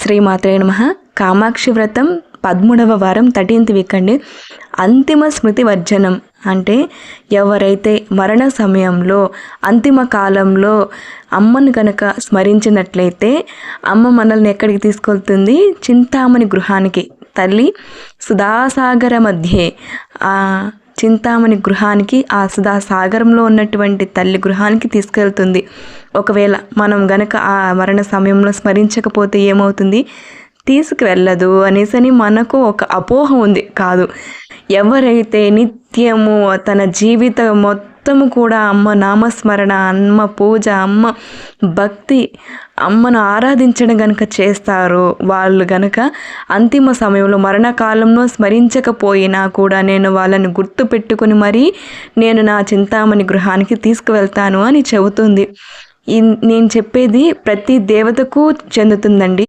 శ్రీమాత్రే నమః. కామాక్షి వ్రతం 13వ వారం 13th వీక్ అండి. అంతిమ స్మృతి వర్జనం అంటే ఎవరైతే మరణ సమయంలో అంతిమ కాలంలో అమ్మను కనుక స్మరించినట్లయితే అమ్మ మనల్ని ఎక్కడికి తీసుకెళ్తుంది? చింతామణి గృహానికి. తల్లి సుధాసాగర మధ్యే చింతామణి గృహానికి, ఆ సుధాసాగరంలో ఉన్నటువంటి తల్లి గృహానికి తీసుకెళ్తుంది. ఒకవేళ మనం గనక ఆ మరణ సమయంలో స్మరించకపోతే ఏమవుతుంది? తీసుకువెళ్ళదు అనేసని మనకు ఒక అపోహ ఉంది. కాదు, ఎవరైతే నిత్యము తన జీవితం మొత్తము కూడా అమ్మ నామస్మరణ, అమ్మ పూజ, అమ్మ భక్తి, అమ్మను ఆరాధించడం గనక చేస్తారో వాళ్ళు గనక అంతిమ సమయంలో మరణకాలంలో స్మరించకపోయినా కూడా నేను వాళ్ళని గుర్తు పెట్టుకుని మరీ నేను నా చింతామణి గృహానికి తీసుకువెళ్తాను అని చెబుతుంది. నేను చెప్పేది ప్రతి దేవతకు చెందుతుందండి.